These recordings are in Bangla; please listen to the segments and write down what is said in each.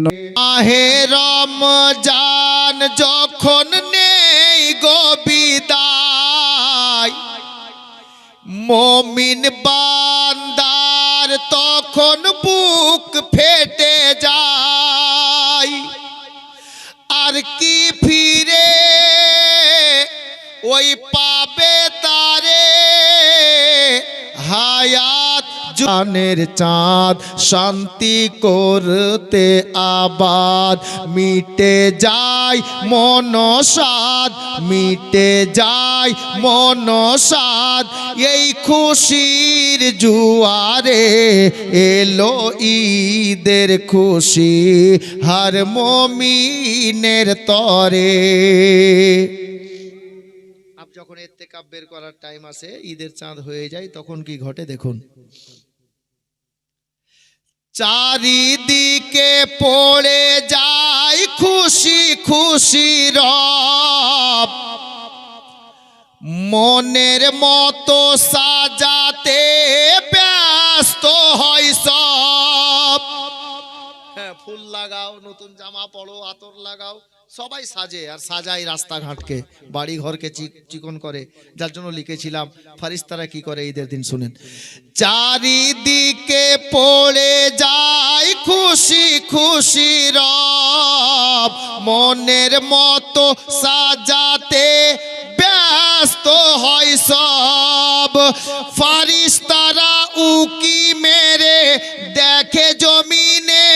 মাহে রমজান যখন নেই গো বিদায়, মুমিন বান্দার তখন বুক ফেটে যায়। আর কি ফিরে ওই পাবে তারে হায়াত জানের চাঁদ শান্তি করতে আবাদ। মিটে যায় মনসাদ, মিটে যায় মনসাদ, এই খুশির জুয়ারে এলো ঈদের খুশি হর মুমিনের তরে। যখন ইত্তেকাব বের করার টাইম আসে, ঈদের চাঁদ হয়ে যায়, তখন কি ঘটে দেখুন। চারিদিকে পড়ে যায় খুশি খুশি রব, মনের মতো সাজাতে ব্যস্ত হয় সব। হ্যাঁ, ফুল লাগাও, নতুন জামা পরো, আতর লাগাও, সবাই সাজে আর সাজাই রাস্তাঘাটকে, বাড়ি ঘরকে চিকন করে। যার জন্য লিখেছিলাম ফারিস্তারা কি করে ঈদের দিন, শুনেন। চারিদিকে পড়ে যায় খুশি খুশি রব, মনের মতো সাজাতে ব্যস্ত হয় সব। ফারিস্তারা উকি মেরে দেখে জমিনে,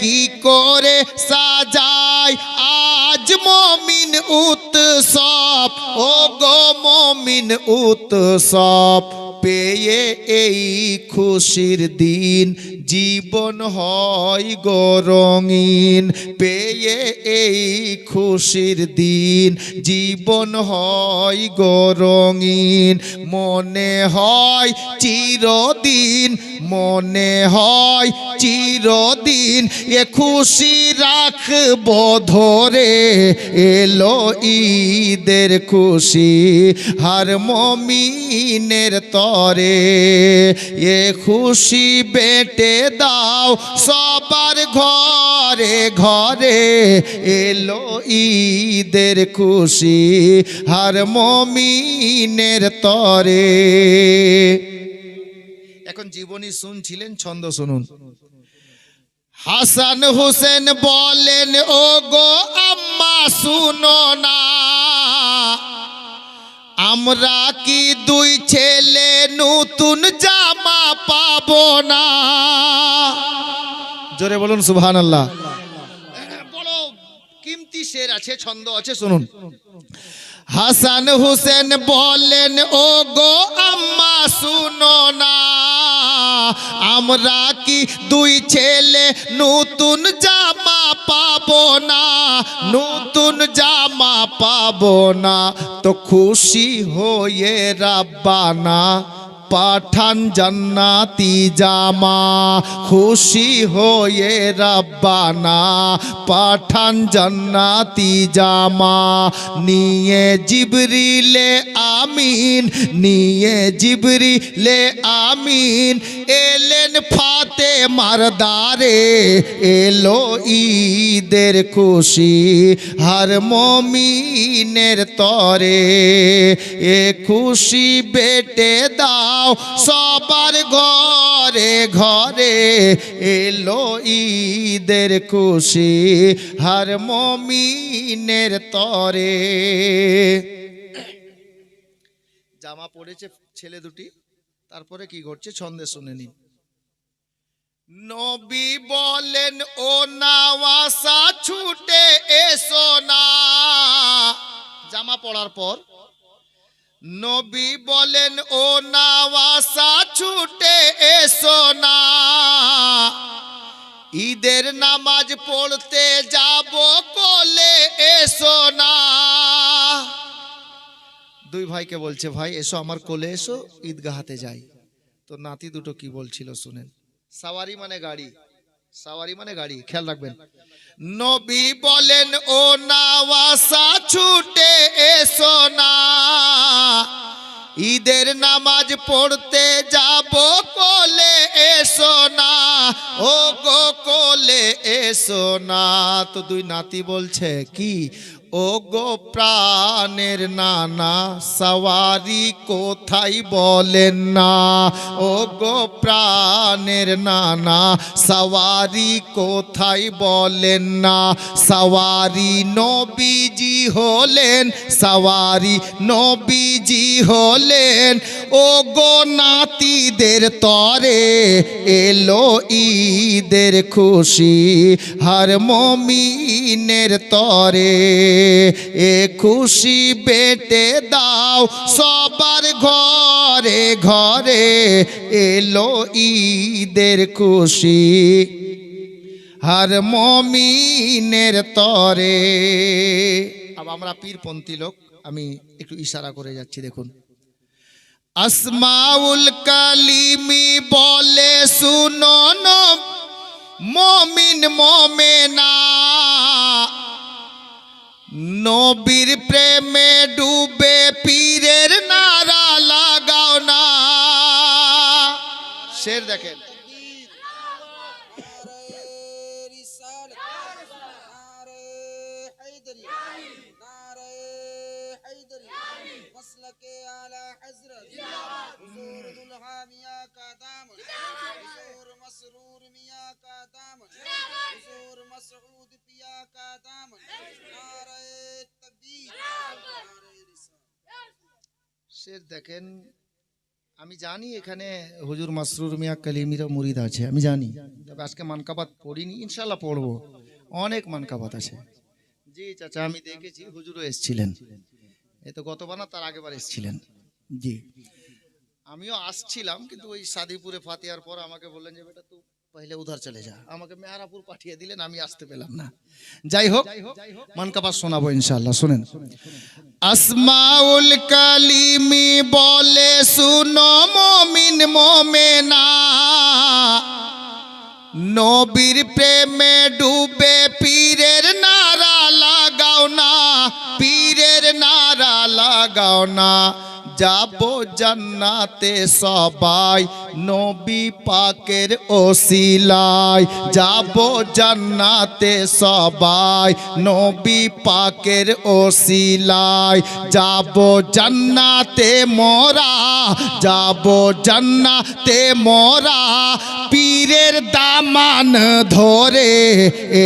কি করে সাজায় আজ মুমিন উৎসব, ও গো মুমিন উৎসব। পেয়ে এই খুশির দিন জীবন হয় গো রঙিন, পেয়ে এই খুশির দিন জীবন হয় গো রঙিন। মনে হয় চিরদিন, মনে হয় চিরদিন এ খুশি রাখবো ধরে, এলো ঈদের খুশি হর মুমিনের তরে। এ খুশি বেটে দাও সবার ঘরে ঘরে, এলো ঈদের খুশি হর মুমিনের তরে। এখন জীবনী শুনছিলেন, ছন্দ শুনুন। হাসান হোসেন বলেন, ও গো আম্মা শুনো না, আমরা কি দুই ছেলে নতুন জামা পাবো না? জোরে বলুন সুবহানাল্লাহ। বড় কিমতি শের আছে, ছন্দ আছে, শুনুন। হাসান হোসেন বলেন, ও গো আম্মা শুনো না, আমরা কি দুই ছেলে নতুন জামা পাবো না? নতুন জামা পাবো না তো খুশি হয়ে রাব্বানা পাঠান জান্নাতি জামা, খুশি হয়ে রাব্বানা পাঠান জান্নাতি জামা। নিয়ে জিবরিলে আমিন, নিয়ে জিবরিলে আমিন এলেন ফাতেমার দারে, এলো ঈদের খুশি হর মুমিনের তরে। এ খুশি বেটে দাও সবার ঘরে ঘরে, এলো ঈদের খুশি হর মুমিনের তরে। জামা পড়েছে ছেলে দুটি, তারপরে কি ঘটছে ছন্দে শুনে নিন। নবী বলেন, ও নাওয়াসা ছুটে এসো না। জামা পড়ার পর নবী বলেন, ও নাওয়াসা ছুটে এসো না, ঈদের নামাজ পড়তে যাব কোলে এসো না। দুই ভাইকে বলছে, ভাই এসো আমার কোলে এসো, ঈদগাহাতে যাই। তো নাতি দুটো কি বলছিল শুনেন। সাওয়ারি মানে গাড়ি, সাওয়ারি মানে গাড়ি, খেয়াল রাখবেন। নবী বলেন, ও নাওয়াসা ছুটে এসো না, ঈদের নামাজ পড়তে যাব কোলে এসো না, ও গো কোলে এসো না। তো দুই নাতি বলছে কি, ও গো প্রাণের নানা সওয়ারি কোথায় বলেন না, ও গো প্রাণের নানা সওয়ারি কোথায় বলেন না। সওয়ারি নবীজি হলেন, সওয়ারি নবীজি হলেন, ও গো নাতিদের তরে এলো ঈদের খুশি হর মুমিনের তরে। এ খুশি বেটে দাও সবার ঘরে ঘরে, এলো ঈদের খুশি হর মুমিনের তরে। अब আমরা পীরপন্থী লোক, আমি একটু ইশারা করে যাচ্ছি, দেখুন। আসমাউল কালিমি বলে শুনো মুমিন মুমিনা, নবীর প্রেমে ডুবে পীরের নারা লাগাও না। শের দেখেন, শের দেখেন। আমি জানি এখানে হুজুর মাসরুর মিয়া কালিমিরা মুরিদ আছে, আমি জানি, তবে আজকে মানকাবাত পড়িনি, ইনশাল্লাহ পড়বো, অনেক মানকাবাত আছে। জি চাচা, আমি দেখেছি হুজুরও এসেছিলেন, এ তো গতবার না তার আগেবার এসেছিলেন। জি, আমিও আসছিলাম, কিন্তু ওই সাদিপুরে ফাতিহার পর আমাকে বললেন যে বেটা তুই পহলে উধার চলে যা, আমাকে মেহরাপুর পাঠিয়ে দিলেন, আমি আসতে পেলাম না। যাই হোক, মানকাবাত শোনাবো ইনশাআল্লাহ, শুনেন। আসমাউল কালিমি বলে শুনো মুমিন মুমিনা, নবীর প্রেমে ডুবে পীরের নারা লাগাও না, পীরের নারা লাগাও না। যাবো জান্নাতে সবাই নবী পাকের ওসিলায়, যাবো জান্নাতে সবাই নবী পাকের ওসিলায়, যাবো জান্নাতে মোরা, যাবো জান্নাতে মোরা, পীরের দামান ধরে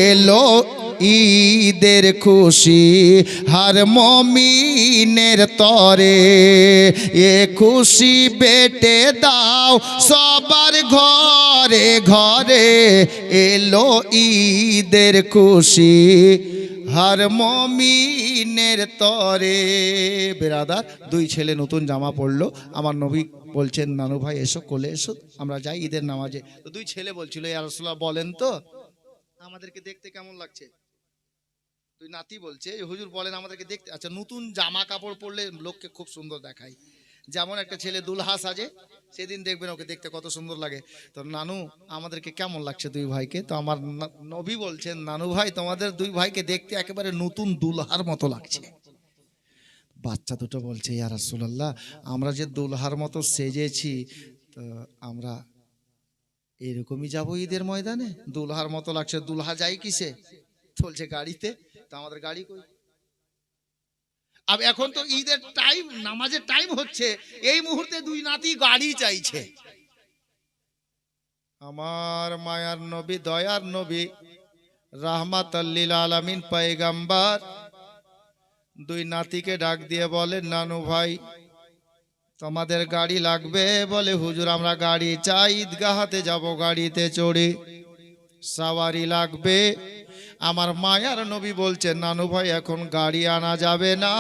এলো ঈদের খুশি হর মুমিনের তরে। এ খুশি বেটে দাও সবার ঘরে ঘরে, এলো ঈদের খুশি হর মুমিনের তরে। বেরাদার, দুই ছেলে নতুন জামা পরলো, আমার নবী বলছেন নানু ভাই এসো কোলে এসো, আমরা যাই ঈদের নামাজে। তো দুই ছেলে বলছিল ইয়া রাসূলুল্লাহ বলেন তো আমাদেরকে দেখতে কেমন লাগছে। তুই নাতি বলছে হুজুর বলেন আমাদেরকে দেখতে, আচ্ছা নতুন জামা কাপড় পরলে লোককে খুব সুন্দর দেখায়, যেমন একটা ছেলে দুলহা সাজে, সেদিন দেখবেন ওকে দেখতে কত সুন্দর লাগে। তো নানু আমাদেরকে কেমন লাগছে দুই ভাইকে, তো আমার নবী বলছেন নানু ভাই তোমাদের দুই ভাইকে দেখতে একেবারে নতুন দুলহার মতো লাগছে। বাচ্চা দুটো বলছে ইয়া রাসূলুল্লাহ আমরা যে দুলহার মতো সেজেছি, তো আমরা এরকমই যাবো ঈদের ময়দানে, দুলহার মতো লাগছে। দুলহা যাই কিসে? চলছে গাড়িতে। তো আমাদের গাড়ি কই? अब এখন তো ঈদের টাইম, নামাজের টাইম হচ্ছে, এই মুহূর্তে দুই নাতি গাড়ি চাইছে। আমার মায়ার নবী দয়ার নবী রাহমাতাল লিল আলামিন পয়গম্বর দুই নাতিকে ডাক দিয়ে বলেন নানু ভাই তোমাদের গাড়ি লাগবে? বলে হুজুর আমরা গাড়ি চাই, ঈদগাহাতে যাব গাড়িতে চড়ে, সওয়ারি লাগবে। আমার মায়ার নবী বলছেন নানু ভাই এখন গাড়ি আনা যাবে না,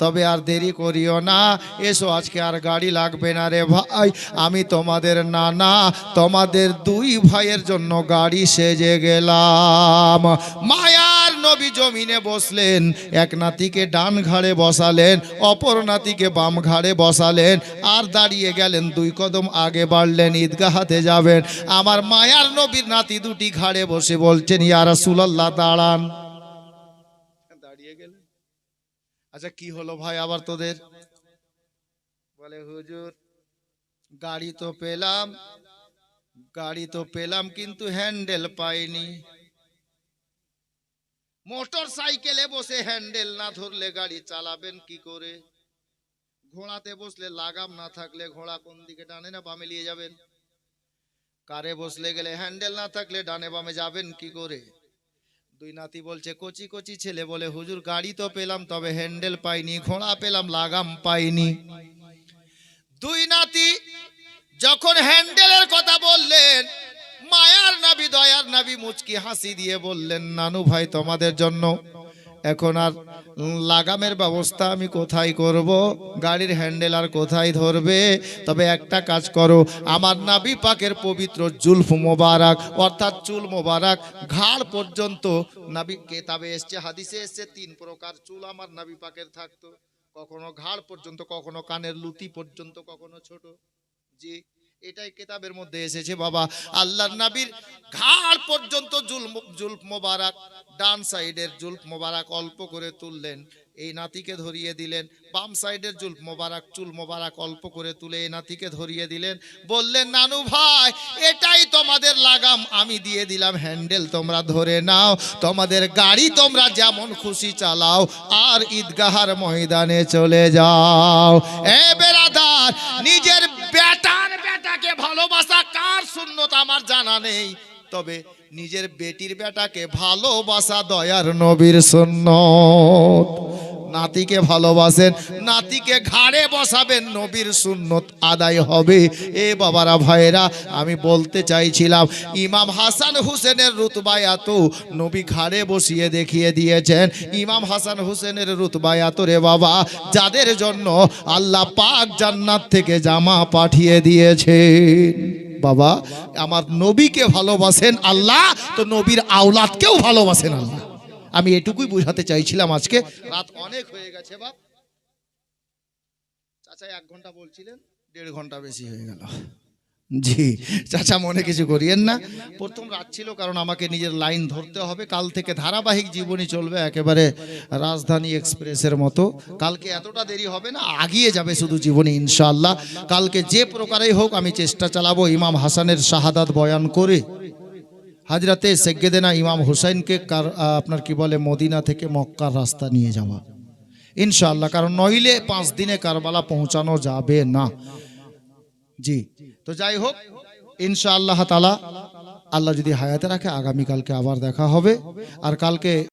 তবে আর দেরি করিও না, এসো আজকে আর গাড়ি লাগবে না রে ভাই, আমি তোমাদের নানা তোমাদের দুই ভাইয়ের জন্য গাড়ি সেজে গেলাম। মায়ার নবী জমিনে বসলেন, এক নাতিকে ডান ঘাড়ে বসালেন, অপর নাতিকে বাম ঘাড়ে বসালেন, আর দাঁড়িয়ে গেলেন, দুই কদম আগে বাড়লেন, ঈদগাহাতে যাবেন। আমার মায়ার নবীর নাতি দুটি ঘাড়ে বসে বলছেন ইয়া রাসূলুল্লাহ দাঁড়ান। দাঁড়িয়ে গেলেন। আচ্ছা কি হলো ভাই আবার তোদের? বলে হুজুর গাড়ি তো পেলাম, গাড়ি তো পেলাম কিন্তু হ্যান্ডেল পাইনি। মোটর সাইকেলে বসে হ্যান্ডেল না ধরলে গাড়ি চালাবেন কি করে? ঘোড়াতে বসলে লাগাম না থাকলে ঘোড়া কোন দিকে ডানে না বামে নিয়ে যাবেন? কারে বসলে গেলে হ্যান্ডেল না থাকলে ডানে বামে যাবেন কি করে? দুই নাতি বলছে, কচি কচি ছেলে বলে, হুজুর গাড়ি তো পেলাম তবে হ্যান্ডেল পাইনি, ঘোড়া পেলাম লাগাম পাইনি। দুই নাতি যখন হ্যান্ডেলের কথা বললেন, মায়ার নবী দয়ার নবী মুচকি হাসি দিয়ে বললেন, নানু ভাই তোমাদের জন্য এখন আর লাগামের ব্যবস্থা আমি কোথায় করব? গাড়ির হ্যান্ডেল আর কোথায় ধরবে? তবে একটা কাজ করো, আমার নবী পাকের পবিত্র জুলফ মোবারক অর্থাৎ চুল মোবারক ঘাড় পর্যন্ত, নবী কেতাবে এসছে, হাদিসে এসছে, 3 প্রকার চুল আমার নবী পাকের থাকতো। কখনো ঘাড় পর্যন্ত, কখনো কানের লুতি পর্যন্ত, কখনো ছোট। জি, এটাই কেতাবের মধ্যে এসেছে বাবা। আল্লাহর নবীর ঘাড় পর্যন্ত জুলফ মোবারক, ডান সাইডের জুলফ মোবারক অল্প করে তুললেন, এই নাতিকে ধরিয়ে দিলেন। বাম সাইডের জুলফ মোবারক, চুল মোবারক অল্প করে তুলে এই নাতিকে ধরিয়ে দিলেন। বললেন, নানু ভাই এটাই তোমাদের লাগাম, আমি দিয়ে দিলাম হ্যান্ডেল, তোমরা ধরে নাও, তোমাদের গাড়ি তোমরা যেমন খুশি চালাও, আর ঈদগাহার ময়দানে চলে যাও। এ বেরাদার, নিজের বেটাকে ভালোবাসা কার সুন্নত আমার জানা নেই, তবে নিজের বেটির বেটাকে ভালোবাসা দয়ার নবীর সুন্নত। নাতিকে ভালোবাসেন, নাতিকে ঘাড়ে বসাবেন, নবীর সুন্নত আদায় হবে। এ বাবারা ভাইরা, আমি বলতে চাইছিলাম, ইমাম হাসান হুসেনের রুতবা এত, নবী ঘাড়ে বসিয়ে দেখিয়ে দিয়েছেন। ইমাম হাসান হুসেনের রুতবা এত রে বাবা, যাদের জন্য আল্লাহ পাক জান্নাত থেকে জামা পাঠিয়ে দিয়েছেন। বাবা, আমার নবীকে ভালোবাসেন আল্লাহ, তো নবীর আওলাদকেও ভালোবাসেন আল্লাহ। আমি এটুকুই বোঝাতে চাইছিলাম। আজকে রাত অনেক হয়ে গেছে বাপ। চাচা 1 ঘন্টা বলছিলেন, 1.5 ঘন্টা বেশি হয়ে গেল। জি চাচা মনে কিছু করিয়েন না, প্রথম রাত ছিল, কারণ আমাকে নিজের লাইন ধরতে হবে। কাল থেকে ধারাবাহিক জীবনী চলবে, একেবারে রাজধানী এক্সপ্রেসের মতো। কালকে এতটা দেরি হবে না, আগিয়ে যাবে শুধু জীবনী ইনশাআল্লাহ। কালকে যে প্রকারেই হোক আমি চেষ্টা চালাবো ইমাম হাসানের শাহাদাত বয়ান করে হাজরাতে সেগেদেনা ইমাম হুসাইনকে আপনার কি বলে মদিনা থেকে মক্কার রাস্তা নিয়ে যাওয়া ইনশাআল্লাহ, কারণ নইলে 5 দিনে কারবালা পৌঁছানো যাবে না। জি, তো যাই হোক ইনশাআল্লাহ তাআলা, আল্লাহ যদি হায়াতে রাখে আগামীকালকে আবার দেখা হবে। আর কালকে